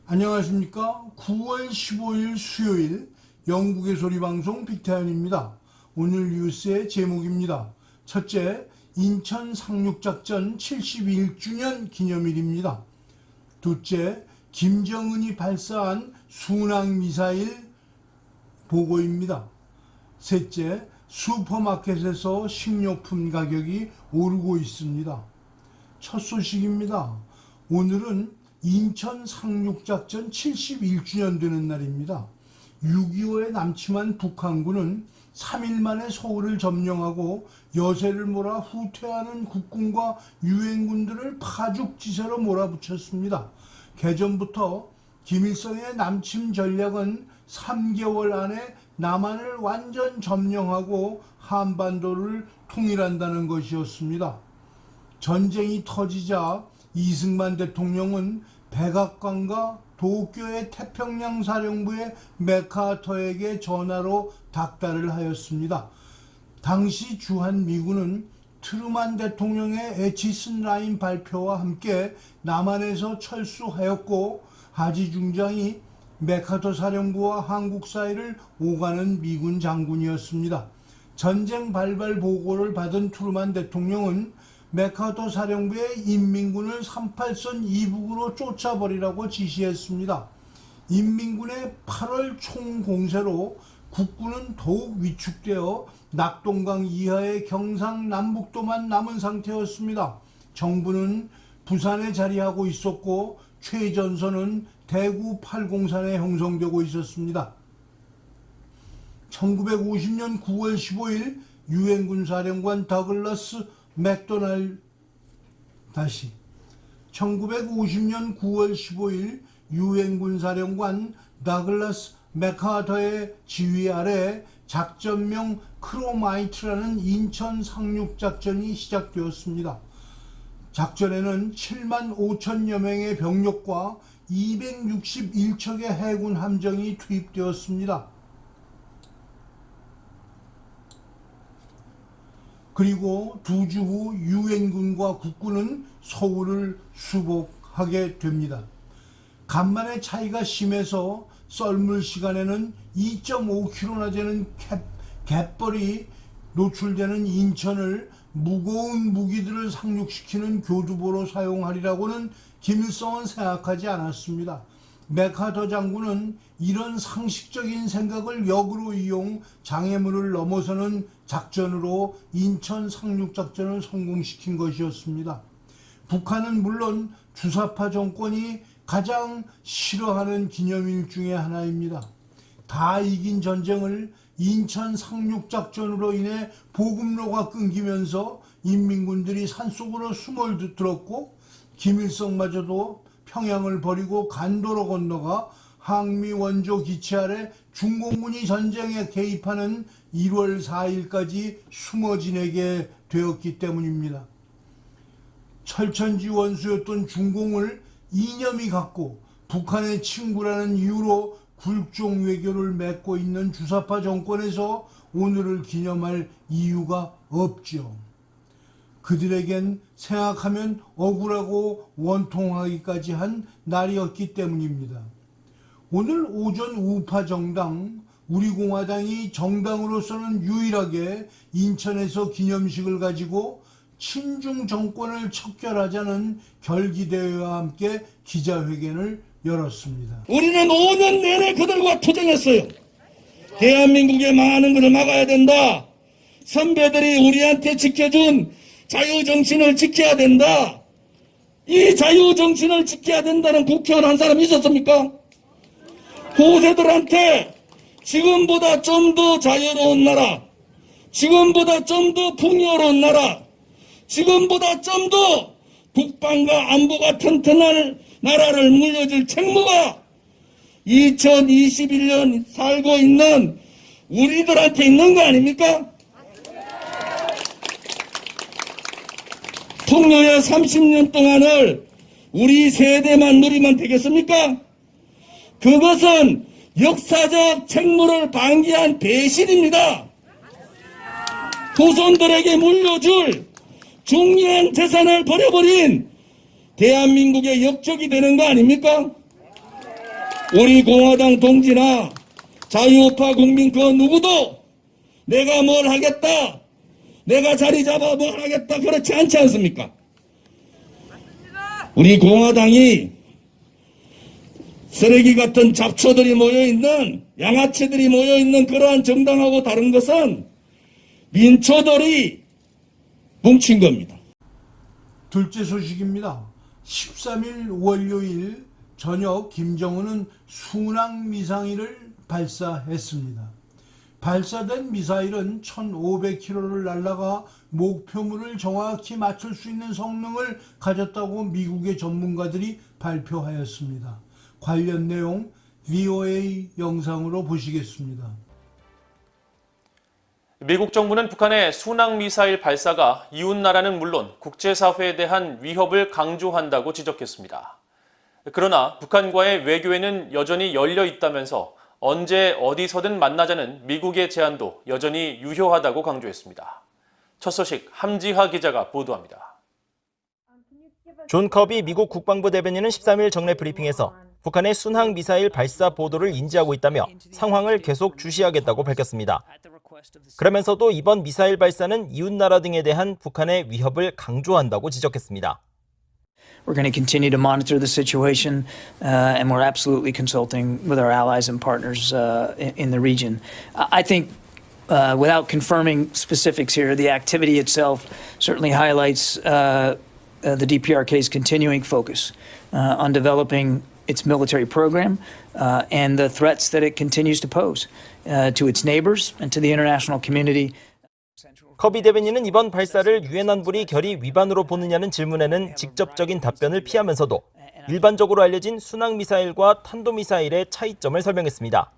안녕하십니까. 9월 15일 수요일 영국의 소리방송 빅타연입니다. 오늘 뉴스의 제목입니다. 첫째, 인천 상륙작전 71주년 기념일입니다. 둘째, 김정은이 발사한 순항미사일 보고입니다. 셋째, 슈퍼마켓에서 식료품 가격이 오르고 있습니다. 첫 소식입니다. 오늘은 인천 상륙작전 71주년 되는 날입니다. 6.25에 남침한 북한군은 3일 만에 서울을 점령하고 여세를 몰아 후퇴하는 국군과 유엔군들을 파죽지세로 몰아붙였습니다. 개전부터 김일성의 남침 전략은 3개월 안에 남한을 완전 점령하고 한반도를 통일한다는 것이었습니다. 전쟁이 터지자 이승만 대통령은 백악관과 도쿄의 태평양 사령부의 맥카터에게 전화로 닥달을 하였습니다. 당시 주한미군은 트루만 대통령의 에치슨 라인 발표와 함께 남한에서 철수하였고 하지 중장이 맥카터 사령부와 한국 사이를 오가는 미군 장군이었습니다. 전쟁 발발 보고를 받은 트루만 대통령은 맥카터 사령부의 인민군을 38선 이북으로 쫓아버리라고 지시했습니다. 인민군의 8월 총공세로 국군은 더욱 위축되어 낙동강 이하의 경상남북도만 남은 상태였습니다. 정부는 부산에 자리하고 있었고 최전선은 대구 팔공산에 형성되고 있었습니다. 1950년 9월 15일 유엔군 사령관 더글라스 맥도날드 1950년 9월 15일 유엔군 사령관 더글라스 맥카터의 지휘 아래 작전명 크로마이트라는 인천 상륙작전이 시작되었습니다. 작전에는 7만 5천여 명의 병력과 261척의 해군 함정이 투입되었습니다. 그리고 2주 후 유엔군과 국군은 서울을 수복하게 됩니다. 간만에 차이가 심해서 썰물 시간에는 2.5km나 되는 갯벌이 노출되는 인천을 무거운 무기들을 상륙시키는 교두보로 사용하리라고는 김일성은 생각하지 않았습니다. 맥카터 장군은 이런 상식적인 생각을 역으로 이용 장애물을 넘어서는 작전으로 인천 상륙작전을 성공시킨 것이었습니다. 북한은 물론 주사파 정권이 가장 싫어하는 기념일 중에 하나입니다. 다 이긴 전쟁을 인천 상륙작전으로 인해 보급로가 끊기면서 인민군들이 산속으로 숨어들었고 김일성마저도 평양을 버리고 간도로 건너가 항미 원조 기체 아래 중공군이 전쟁에 개입하는 1월 4일까지 숨어 지내게 되었기 때문입니다. 철천지 원수였던 중공을 이념이 갖고 북한의 친구라는 이유로 굴종 외교를 맺고 있는 주사파 정권에서 오늘을 기념할 이유가 없죠. 그들에겐 생각하면 억울하고 원통하기까지 한 날이었기 때문입니다. 오늘 오전 우파 정당, 우리공화당이 정당으로서는 유일하게 인천에서 기념식을 가지고 친중 정권을 척결하자는 결기대회와 함께 기자회견을 열었습니다. 우리는 5년 내내 그들과 투쟁했어요. 대한민국의 많은 것을 막아야 된다. 선배들이 우리한테 지켜준 자유정신을 지켜야 된다. 이 자유정신을 지켜야 된다는 국회의원 한 사람 있었습니까? 고세들한테 지금보다 좀 더 자유로운 나라, 지금보다 좀 더 풍요로운 나라, 지금보다 좀 더 국방과 안보가 튼튼한 나라를 물려줄 책무가 2021년 살고 있는 우리들한테 있는 거 아닙니까? 통로의 30년 동안을 우리 세대만 누리면 되겠습니까? 그것은 역사적 책무를 방기한 배신입니다. 후손들에게 물려줄 중요한 재산을 버려버린 대한민국의 역적이 되는 거 아닙니까? 우리 공화당 동지나 자유우파 국민 그 누구도 내가 뭘 하겠다, 내가 자리 잡아 뭘 하겠다 그렇지 않지 않습니까? 우리 공화당이 쓰레기 같은 잡초들이 모여있는, 양아치들이 모여있는 그러한 정당하고 다른 것은 민초들이 뭉친 겁니다. 둘째 소식입니다. 13일 월요일 저녁 김정은은 순항 미사일을 발사했습니다. 발사된 미사일은 1,500km를 날아가 목표물을 정확히 맞출 수 있는 성능을 가졌다고 미국의 전문가들이 발표하였습니다. 관련 내용 VOA 영상으로 보시겠습니다. 미국 정부는 북한의 순항미사일 발사가 이웃나라는 물론 국제사회에 대한 위협을 강조한다고 지적했습니다. 그러나 북한과의 외교에는 여전히 열려 있다면서 언제 어디서든 만나자는 미국의 제안도 여전히 유효하다고 강조했습니다. 첫 소식 함지하 기자가 보도합니다. 존 커비 미국 국방부 대변인은 13일 정례 브리핑에서 북한의 순항 미사일 발사 보도를 인지하고 있다며 상황을 계속 주시하겠다고 밝혔습니다. 그러면서도 이번 미사일 발사는 이웃나라 등에 대한 북한의 위협을 강조한다고 지적했습니다. We're going to continue to monitor the situation, and we're absolutely consulting with our allies and partners in the region. I think, without confirming specifics here, the activity itself certainly highlights the DPRK's continuing focus on developing its military program and the threats that it continues to pose to its neighbors and to the international community. 커비 대변인은 이번 발사를 유엔 안보리 결의 위반으로 보느냐는 질문에는 직접적인 답변을 피하면서도 일반적으로 알려진 순항미사일과 탄도미사일의 차이점을 설명했습니다.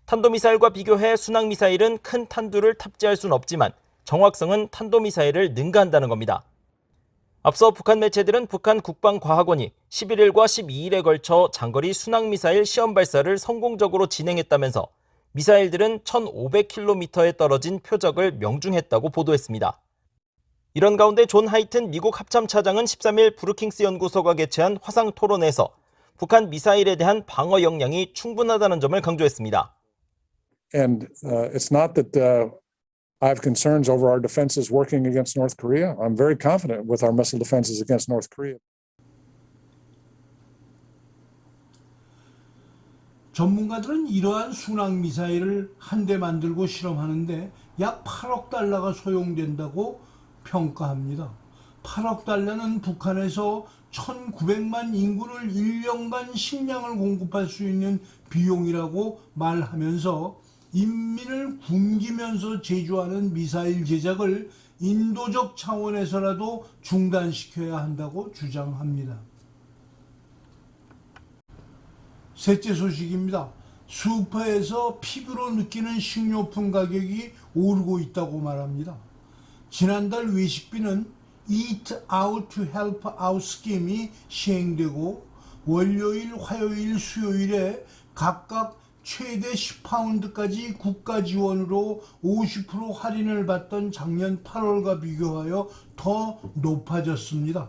탄도미사일과 비교해 순항미사일은 큰 탄두를 탑재할 수는 없지만 정확성은 탄도미사일을 능가한다는 겁니다. 앞서 북한 매체들은 북한 국방과학원이 11일과 12일에 걸쳐 장거리 순항미사일 시험 발사를 성공적으로 진행했다면서 미사일들은 1,500km에 떨어진 표적을 명중했다고 보도했습니다. 이런 가운데 존 하이튼 미국 합참차장은 13일 브루킹스 연구소가 개최한 화상 토론에서 북한 미사일에 대한 방어 역량이 충분하다는 점을 강조했습니다. And it's not that I have concerns over our defenses working against North Korea. I'm very confident with our missile defenses against North Korea. 전문가들은 이러한 순항 미사일을 한 대 만들고 실험하는데 약 8억 달러가 소용된다고 평가합니다. 8억 달러는 북한에서 1,900만 인구를 1년간 식량을 공급할 수 있는 비용이라고 말하면서 인민을 굶기면서 제조하는 미사일 제작을 인도적 차원에서라도 중단시켜야 한다고 주장합니다. 셋째 소식입니다. 슈퍼에서 피부로 느끼는 식료품 가격이 오르고 있다고 말합니다. 지난달 외식비는 Eat Out to Help Out 스킴이 시행되고 월요일, 화요일, 수요일에 각각 최대 10파운드까지 국가 지원으로 50% 할인을 받던 작년 8월과 비교하여 더 높아졌습니다.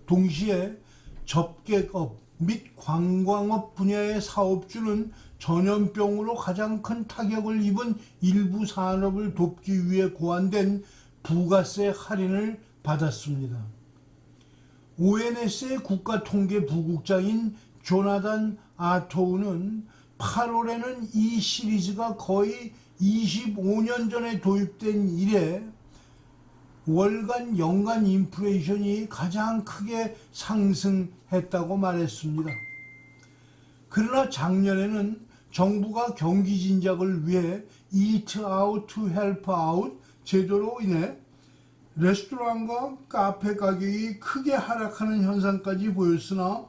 동시에 접객업 및 관광업 분야의 사업주는 전염병으로 가장 큰 타격을 입은 일부 산업을 돕기 위해 고안된 부가세 할인을 받았습니다. ONS의 국가통계부국장인 조나단 아토우는 8월에는 이 시리즈가 거의 25년 전에 도입된 이래 월간 연간 인플레이션이 가장 크게 상승했다고 말했습니다. 그러나 작년에는 정부가 경기 진작을 위해 Eat Out to Help Out 제도로 인해 레스토랑과 카페 가격이 크게 하락하는 현상까지 보였으나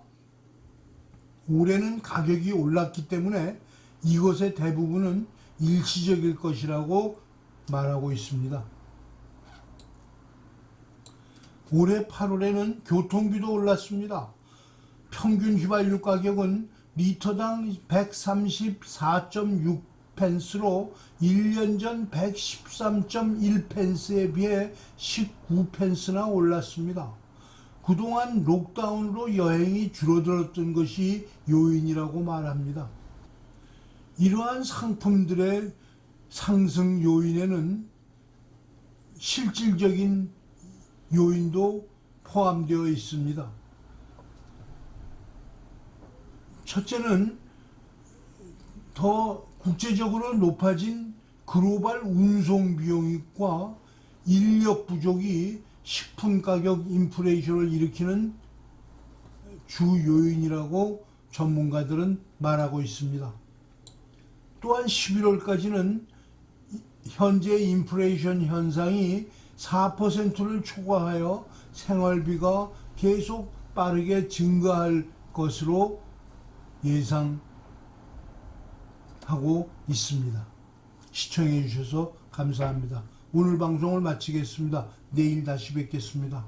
올해는 가격이 올랐기 때문에 이것의 대부분은 일시적일 것이라고 말하고 있습니다. 올해 8월에는 교통비도 올랐습니다. 평균 휘발유 가격은 리터당 134.6펜스로 1년 전 113.1펜스에 비해 19펜스나 올랐습니다. 그동안 록다운으로 여행이 줄어들었던 것이 요인이라고 말합니다. 이러한 상품들의 상승 요인에는 실질적인 요인도 포함되어 있습니다. 첫째는 더 국제적으로 높아진 글로벌 운송 비용과 인력 부족이 식품 가격 인플레이션을 일으키는 주 요인이라고 전문가들은 말하고 있습니다. 또한 11월까지는 현재 인플레이션 현상이 4%를 초과하여 생활비가 계속 빠르게 증가할 것으로 예상하고 있습니다. 시청해 주셔서 감사합니다. 오늘 방송을 마치겠습니다. 내일 다시 뵙겠습니다.